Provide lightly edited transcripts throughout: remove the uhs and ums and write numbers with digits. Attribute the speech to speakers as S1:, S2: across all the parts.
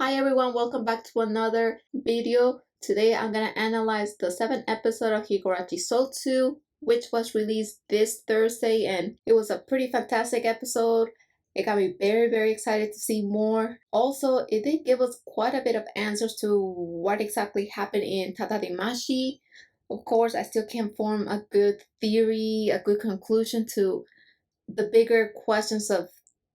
S1: Hi everyone, welcome back to another video. Today I'm gonna analyze the 7th episode of Higurashi Sotsu, which was released this Thursday, and it was a pretty fantastic episode. It got me very excited to see more. Also, it did give us quite a bit of answers to what exactly happened in Tatarimashi. Of course, I still can't form a good theory, a good conclusion to the bigger questions of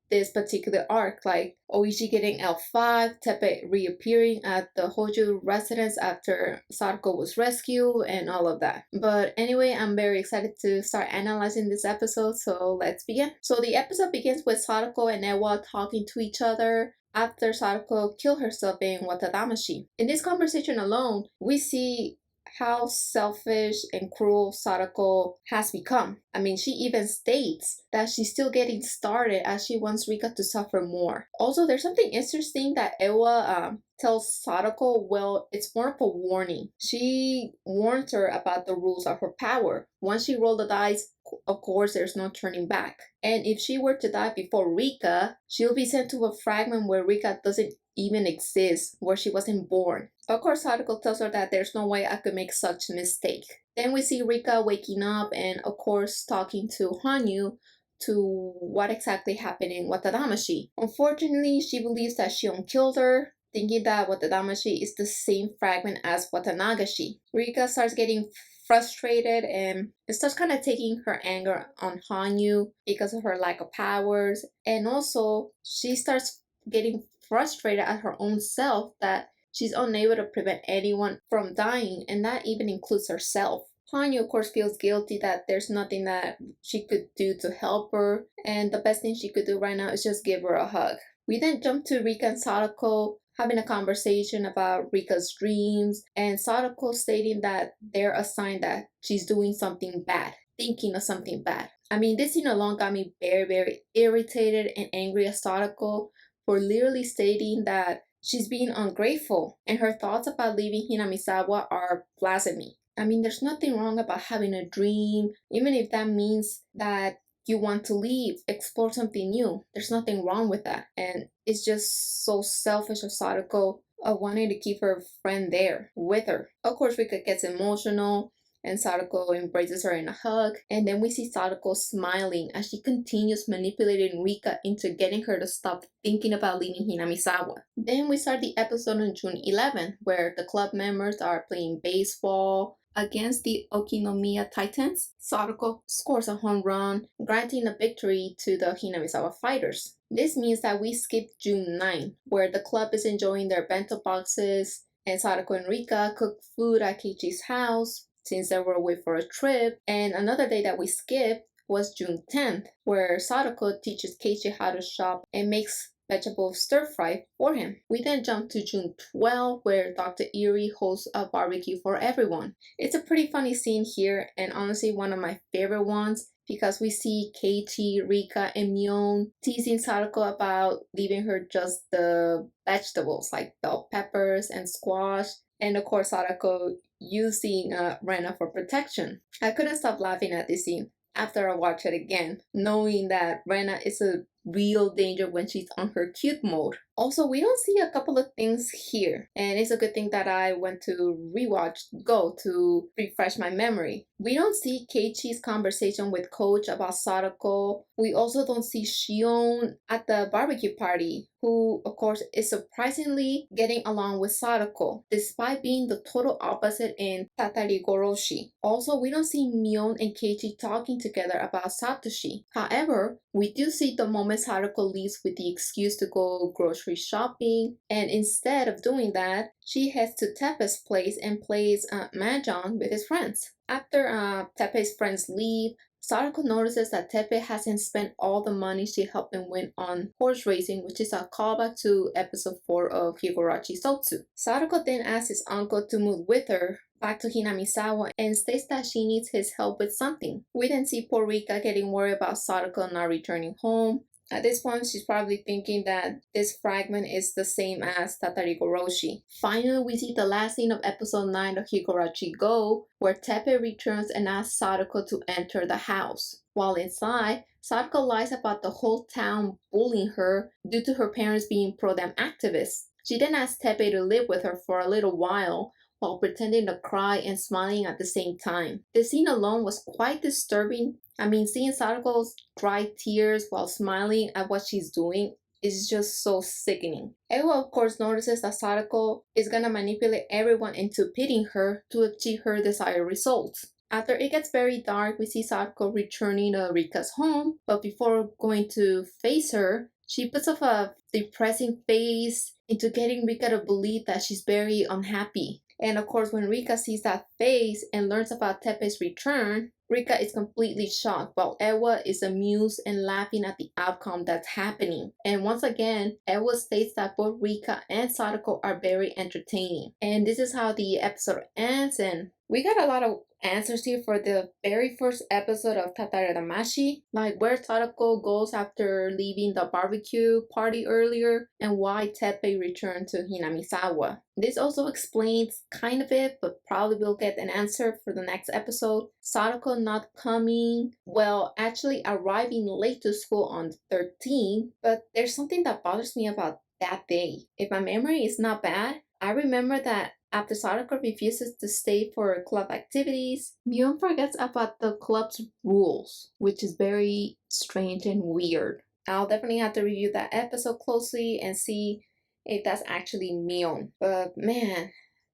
S1: this particular arc, like Oishi getting L5, Tepe reappearing at the Hojo residence after Satoko was rescued, and all of that. But anyway, I'm very excited to start analyzing this episode, so let's begin. So the episode begins with Satoko and Ewa talking to each other after Satoko killed herself in Watadamashi. In this conversation alone, we see how selfish and cruel Sadako has become. I mean, she even states that she's still getting started as she wants Rika to suffer more. Also, there's something interesting that Ewa tells Sadako, well, it's more of a warning. She warns her about the rules of her power. Once she rolled the dice, of course, there's no turning back. And if she were to die before Rika, she'll be sent to a fragment where Rika doesn't even exist, where she wasn't born. Of course, Satoko tells her that there's no way I could make such a mistake. Then we see Rika waking up and, of course, talking to Hanyu to what exactly happened in Watadamashi. Unfortunately, she believes that Shion killed her, thinking that Watadamashi is the same fragment as Watanagashi. Rika starts getting frustrated and starts kind of taking her anger on Hanyu because of her lack of powers, and also she starts getting frustrated at her own self that she's unable to prevent anyone from dying, and that even includes herself. Hanyu, of course, feels guilty that there's nothing that she could do to help her, and the best thing she could do right now is just give her a hug. We then jump to Rika and Satoko having a conversation about Rika's dreams, and Satoko stating that they're a sign that she's doing something bad, thinking of something bad. I mean, this scene alone got me very irritated and angry at Satoko for literally stating that she's being ungrateful, and her thoughts about leaving Hinamizawa are blasphemy. I mean, there's nothing wrong about having a dream, even if that means that you want to leave, explore something new. There's nothing wrong with that. And it's just so selfish of Sadako of wanting to keep her friend there with her. Of course, Rika gets emotional and Sadako embraces her in a hug, and then we see Sadako smiling as she continues manipulating Rika into getting her to stop thinking about leaving Hinamizawa. Then we start the episode on June 11th, where the club members are playing baseball against the Okinomiya Titans. Sadako scores a home run, granting a victory to the Hinamizawa fighters. This means that we skip June 9th, where the club is enjoying their bento boxes, and Sadako and Rika cook food at Keiichi's house since they were away for a trip. And another day that we skipped was June 10th, where Sadako teaches Keiichi how to shop and makes vegetable stir fry for him. We then jump to June 12th, where Dr. Eri hosts a barbecue for everyone. It's a pretty funny scene here, and honestly one of my favorite ones, because we see Keiichi, Rika, and Mion teasing Sadako about leaving her just the vegetables like bell peppers and squash, and of course Sadako using Rena for protection. I couldn't stop laughing at this scene after I watched it again, knowing that Rena is a real danger when she's on her cute mode. Also, we don't see a couple of things here, and it's a good thing that I went to rewatch Go to refresh my memory. We don't see Keiichi's conversation with Coach about Sadako. We also don't see Shion at the barbecue party, who of course is surprisingly getting along with Sadako, despite being the total opposite in Tatarigoroshi. Also, we don't see Mion and Keiichi talking together about Satoshi. However, we do see the moment Sadako leaves with the excuse to go grocery shopping, and instead of doing that, she heads to Tepe's place and plays Mahjong with his friends. After Tepe's friends leave, Sadako notices that Tepe hasn't spent all the money she helped him win on horse racing, which is a callback to episode 4 of Higurashi Sotsu. Sadako then asks his uncle to move with her back to Hinamizawa and states that she needs his help with something. We then see poor Rika getting worried about Sadako not returning home. At this point, she's probably thinking that this fragment is the same as Tatarigoroshi. Finally, we see the last scene of episode 9 of Higurashi Go, where Tepe returns and asks Sadako to enter the house. While inside, Sadako lies about the whole town bullying her due to her parents being pro-dem activists. She then asked Teppei to live with her for a little while pretending to cry and smiling at the same time. The scene alone was quite disturbing. I mean, seeing Satoko's dry tears while smiling at what she's doing is just so sickening. Ewa, of course, notices that Satoko is gonna manipulate everyone into pitying her to achieve her desired results. After it gets very dark, we see Satoko returning to Rika's home, but before going to face her, she puts off a depressing face into getting Rika to believe that she's very unhappy. And of course, when Rika sees that face and learns about Teppei's return, Rika is completely shocked, while Ewa is amused and laughing at the outcome that's happening. And once again, Ewa states that both Rika and Sadako are very entertaining. And this is how the episode ends, and we got a lot of answers here for the very first episode of Tataradamashi, like where Sadako goes after leaving the barbecue party earlier and why Teppei returned to Hinamizawa. This also explains kind of it, but probably we'll get an answer for the next episode. Sadako not coming, well, actually arriving late to school on the 13th, but there's something that bothers me about that day. If my memory is not bad, I remember that after Sadako refuses to stay for club activities, Mion forgets about the club's rules, which is very strange and weird. I'll definitely have to review that episode closely and see if that's actually Mion. But man,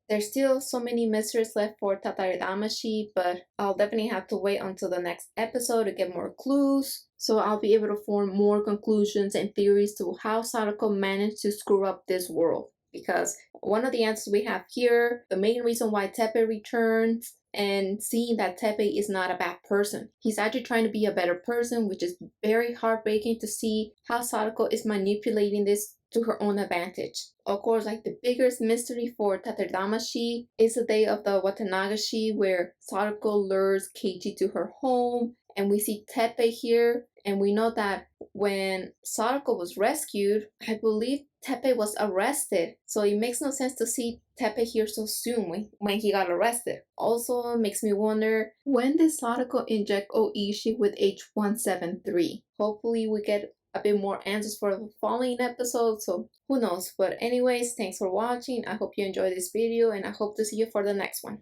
S1: there's still so many mysteries left for Tataridamashi, but I'll definitely have to wait until the next episode to get more clues, so I'll be able to form more conclusions and theories to how Sadako managed to screw up this world. Because one of the answers we have here, the main reason why Teppei returns, and seeing that Teppei is not a bad person. He's actually trying to be a better person, which is very heartbreaking to see how Sadako is manipulating this to her own advantage. Of course, like the biggest mystery for Taterdamashi is the day of the Watanagashi, where Sadako lures Keiichi to her home, and we see Teppei here, and we know that when Sadako was rescued, I believe Teppei was arrested, so it makes no sense to see Teppei here so soon when he got arrested. Also makes me wonder, when did Sadako inject Oishi with H173? Hopefully we get a bit more answers for the following episode, so who knows. But anyways, thanks for watching. I hope you enjoyed this video, and I hope to see you for the next one.